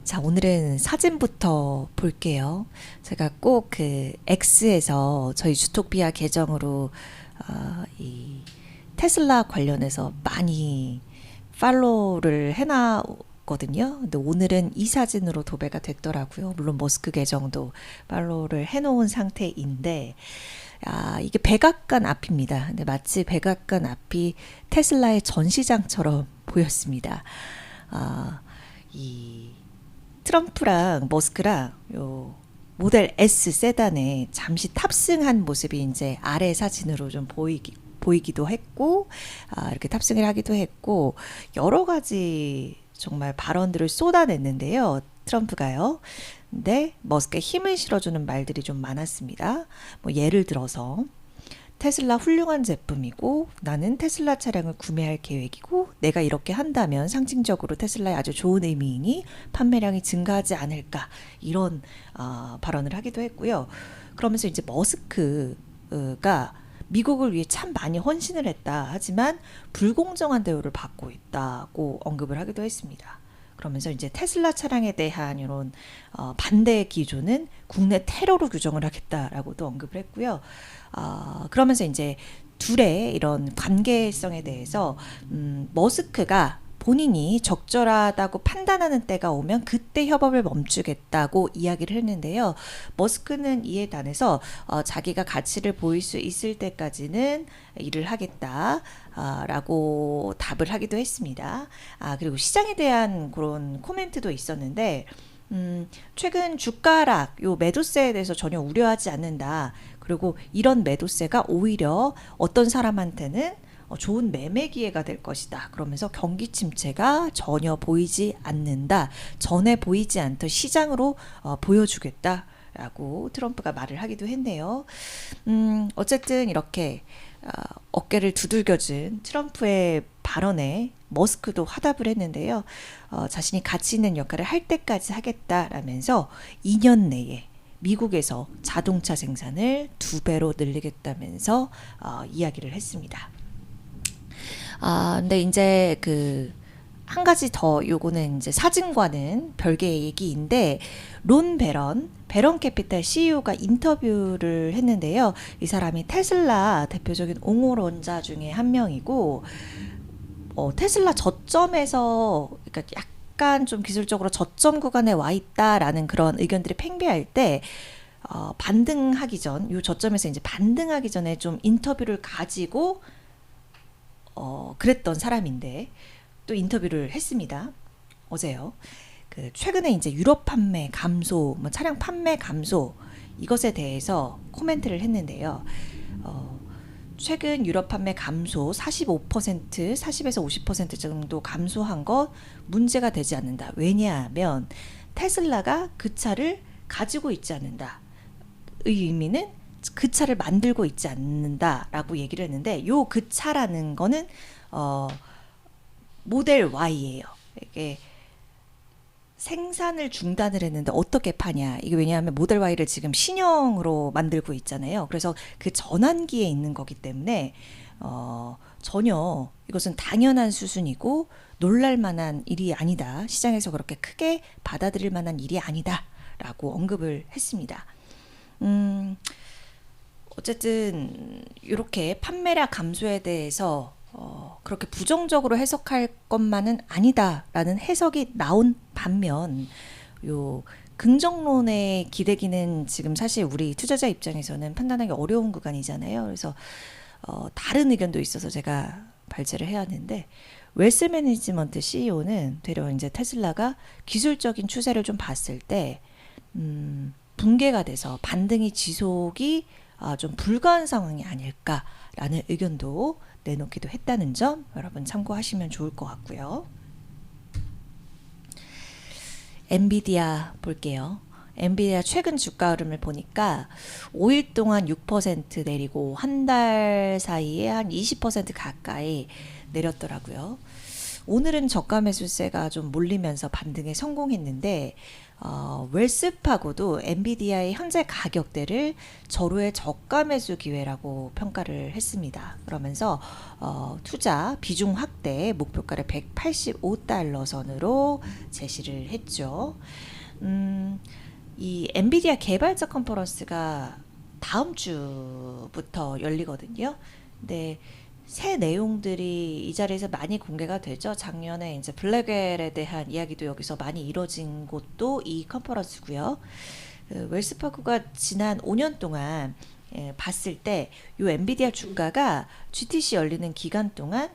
자, 오늘은 사진부터 볼게요. 제가 꼭 그 X에서 저희 주토피아 계정으로 이 테슬라 관련해서 많이 팔로우를 해놨거든요. 근데 오늘은 이 사진으로 도배가 됐더라고요. 물론 머스크 계정도 팔로우를 해놓은 상태인데, 이게 백악관 앞입니다. 근데 마치 백악관 앞이 테슬라의 전시장처럼 보였습니다. 이 트럼프랑 머스크랑 요 모델 S 세단에 잠시 탑승한 모습이 이제 아래 사진으로 좀 보이기도 했고, 이렇게 탑승을 하기도 했고, 여러 가지 정말 발언들을 쏟아냈는데요. 트럼프가요. 근데 머스크에 힘을 실어주는 말들이 좀 많았습니다. 뭐 예를 들어서 테슬라 훌륭한 제품이고 나는 테슬라 차량을 구매할 계획이고 내가 이렇게 한다면 상징적으로 테슬라의 아주 좋은 의미이니 판매량이 증가하지 않을까, 이런 발언을 하기도 했고요. 그러면서 이제 머스크가 미국을 위해 참 많이 헌신을 했다. 하지만 불공정한 대우를 받고 있다고 언급을 하기도 했습니다. 그러면서 이제 테슬라 차량에 대한 이런 반대 기조는 국내 테러로 규정을 하겠다라고도 언급을 했고요. 그러면서 이제 둘의 이런 관계성에 대해서 머스크가 본인이 적절하다고 판단하는 때가 오면 그때 협업을 멈추겠다고 이야기를 했는데요. 머스크는 이에 단해서 자기가 가치를 보일 수 있을 때까지는 일을 하겠다 라고 답을 하기도 했습니다. 그리고 시장에 대한 그런 코멘트도 있었는데, 최근 주가 하락, 요 매도세에 대해서 전혀 우려하지 않는다. 그리고 이런 매도세가 오히려 어떤 사람한테는 좋은 매매 기회가 될 것이다. 그러면서 경기 침체가 전혀 보이지 않는다. 전에 보이지 않던 시장으로 보여주겠다라고 트럼프가 말을 하기도 했네요. 어쨌든 이렇게 어깨를 두들겨준 트럼프의 발언에 머스크도 화답을 했는데요. 자신이 가치 있는 역할을 할 때까지 하겠다라면서 2년 내에 미국에서 자동차 생산을 2배로 늘리겠다면서 이야기를 했습니다. 근데 이제 한 가지 더, 요거는 이제 사진과는 별개의 얘기인데, 론 베런 캐피탈 CEO가 인터뷰를 했는데요. 이 사람이 테슬라 대표적인 옹호론자 중에 한 명이고, 테슬라 저점에서, 그러니까 약간 좀 기술적으로 저점 구간에 와 있다라는 그런 의견들이 팽배할 때, 반등하기 전, 요 저점에서 이제 반등하기 전에 좀 인터뷰를 가지고, 그랬던 사람인데, 또 인터뷰를 했습니다. 어제요. 최근에 이제 유럽 판매 감소, 뭐 차량 판매 감소, 이것에 대해서 코멘트를 했는데요. 최근 유럽 판매 감소 45%, 40에서 50% 정도 감소한 것 문제가 되지 않는다. 왜냐하면 테슬라가 그 차를 가지고 있지 않는다. 의미는 그 차를 만들고 있지 않는다라고 얘기를 했는데, 요 그 차라는 거는 모델 Y예요. 이게 생산을 중단을 했는데 어떻게 파냐? 이게 왜냐하면 모델 Y를 지금 신형으로 만들고 있잖아요. 그래서 그 전환기에 있는 거기 때문에 전혀 이것은 당연한 수순이고 놀랄 만한 일이 아니다. 시장에서 그렇게 크게 받아들일 만한 일이 아니다라고 언급을 했습니다. 어쨌든 이렇게 판매량 감소에 대해서 그렇게 부정적으로 해석할 것만은 아니다라는 해석이 나온 반면, 요 긍정론의 기대기는 지금 사실 우리 투자자 입장에서는 판단하기 어려운 구간이잖아요. 그래서 다른 의견도 있어서 제가 발제를 해야 하는데, 웰스 매니지먼트 CEO는 되려 이제 테슬라가 기술적인 추세를 좀 봤을 때 붕괴가 돼서 반등이 지속이 좀 불가한 상황이 아닐까라는 의견도 내놓기도 했다는 점 여러분 참고하시면 좋을 것 같고요. 엔비디아 볼게요. 엔비디아 최근 주가 흐름을 보니까 5일 동안 6% 내리고 한 달 사이에 한 20% 가까이 내렸더라고요. 오늘은 저가 매수세가 좀 몰리면서 반등에 성공했는데, 웰스파고도 엔비디아의 현재 가격대를 절호의 저가 매수 기회라고 평가를 했습니다. 그러면서 투자 비중 확대 목표가를 185달러 선으로 제시를 했죠. 이 엔비디아 개발자 컨퍼런스가 다음 주부터 열리거든요. 근데 새 내용들이 이 자리에서 많이 공개가 되죠. 작년에 이제 블랙웰에 대한 이야기도 여기서 많이 이뤄진 곳도 이 컨퍼런스고요. 웰스파고가 지난 5년 동안 봤을 때 이 엔비디아 주가가 GTC 열리는 기간 동안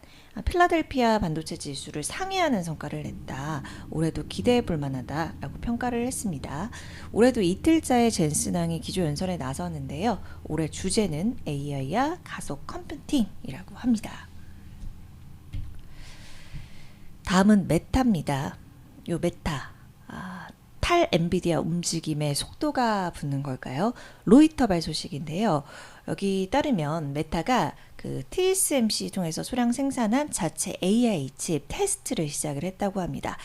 필라델피아 반도체 지수를 상회하는 성과를 냈다. 올해도 기대해 볼 만하다라고 평가를 했습니다. 올해도 이틀자의 젠슨왕이 기조 연설에 나섰는데요. 올해 주제는 AI와 가속 컴퓨팅이라고 합니다. 다음은 메타입니다. 요 메타. 탈 엔비디아 움직임에 속도가 붙는 걸까요? 로이터발 소식인데요. 여기 따르면 메타가 그 TSMC 통해서 소량 생산한 자체 AI 칩 테스트를 시작을 했다고 합니다.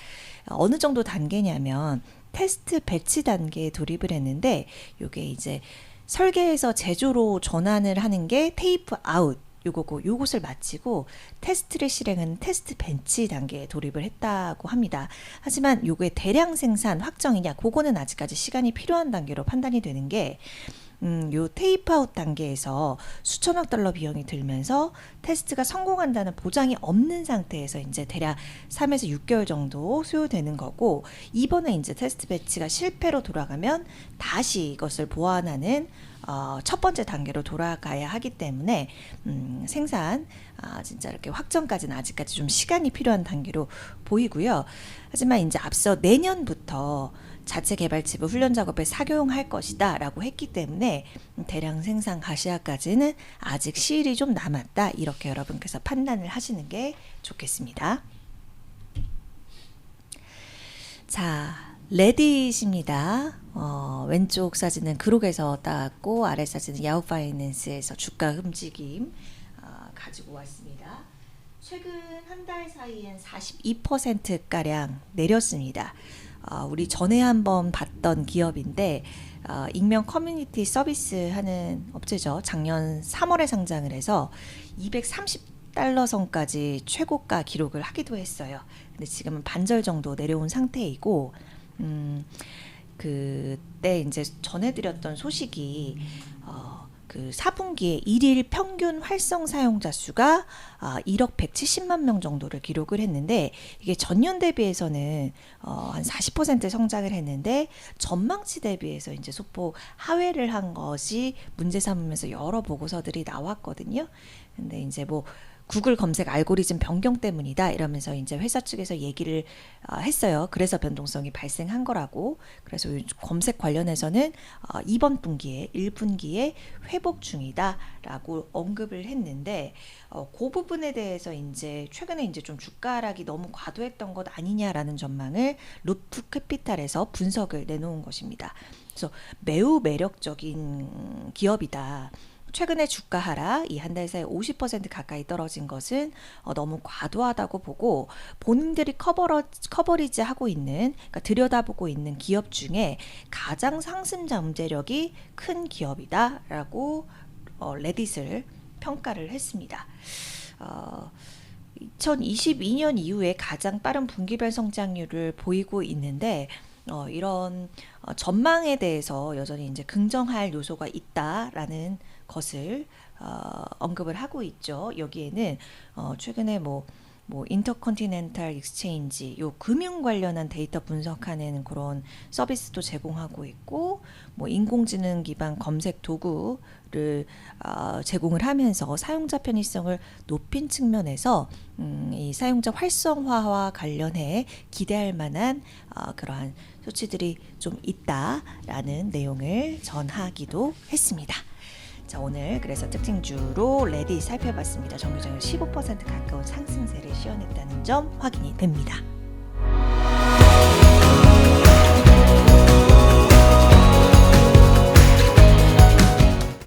어느 정도 단계냐면 테스트 배치 단계에 돌입을 했는데 이게 이제 설계에서 제조로 전환을 하는 게 테이프 아웃 요거고 요것을 마치고 테스트를 실행한 테스트 벤치 단계에 돌입을 했다고 합니다. 하지만 요거의 대량 생산 확정이냐 그거는 아직까지 시간이 필요한 단계로 판단이 되는 게 요 테이프 아웃 단계에서 수천억 달러 비용이 들면서 테스트가 성공한다는 보장이 없는 상태에서 이제 대략 3에서 6개월 정도 소요되는 거고, 이번에 이제 테스트 배치가 실패로 돌아가면 다시 이것을 보완하는 첫 번째 단계로 돌아가야 하기 때문에 생산 진짜 이렇게 확정까지는 아직까지 좀 시간이 필요한 단계로 보이고요. 하지만 이제 앞서 내년부터 자체 개발 칩을 훈련 작업에 사용할 것이다 라고 했기 때문에 대량 생산 가시화까지는 아직 시일이 좀 남았다, 이렇게 여러분께서 판단을 하시는 게 좋겠습니다. 자, 레딧입니다. 왼쪽 사진은 그록에서 따왔고 아래 사진은 야후 파이낸스에서 주가 움직임 가지고 왔습니다. 최근 한 달 사이엔 42%가량 내렸습니다. 우리 전에 한번 봤던 기업인데 익명 커뮤니티 서비스 하는 업체죠. 작년 3월에 상장을 해서 230달러 선까지 최고가 기록을 하기도 했어요. 근데 지금은 반절 정도 내려온 상태이고, 그때 이제 전해드렸던 소식이 그 4분기에 1일 평균 활성 사용자 수가 1억 170만 명 정도를 기록을 했는데, 이게 전년 대비해서는 한 40% 성장을 했는데 전망치 대비해서 이제 소폭 하회를 한 것이 문제 삼으면서 여러 보고서들이 나왔거든요. 근데 이제 뭐 구글 검색 알고리즘 변경 때문이다 이러면서 이제 회사 측에서 얘기를 했어요. 그래서 변동성이 발생한 거라고. 그래서 검색 관련해서는 이번 분기에 1분기에 회복 중이다라고 언급을 했는데, 그 부분에 대해서 이제 최근에 이제 좀 주가 하락이 너무 과도했던 것 아니냐라는 전망을 루프 캐피탈에서 분석을 내놓은 것입니다. 그래서 매우 매력적인 기업이다. 최근에 주가 하락, 이 한 달 사이 50% 가까이 떨어진 것은 너무 과도하다고 보고, 본인들이 커버리지 하고 있는, 그러니까 들여다보고 있는 기업 중에 가장 상승 잠재력이 큰 기업이다라고 레딧을 평가를 했습니다. 2022년 이후에 가장 빠른 분기별 성장률을 보이고 있는데, 이런 전망에 대해서 여전히 이제 긍정할 요소가 있다라는 것을 언급을 하고 있죠. 여기에는 최근에 뭐 인터컨티넨탈 익스체인지 요 금융 관련한 데이터 분석하는 그런 서비스도 제공하고 있고, 뭐 인공지능 기반 검색 도구를 제공을 하면서 사용자 편의성을 높인 측면에서 이 사용자 활성화와 관련해 기대할 만한 그러한 소치들이 좀 있다라는 내용을 전하기도 했습니다. 자, 오늘 그래서 특징주로 레딧 살펴봤습니다. 정규장률 15% 가까운 상승세를 시현했다는 점 확인이 됩니다.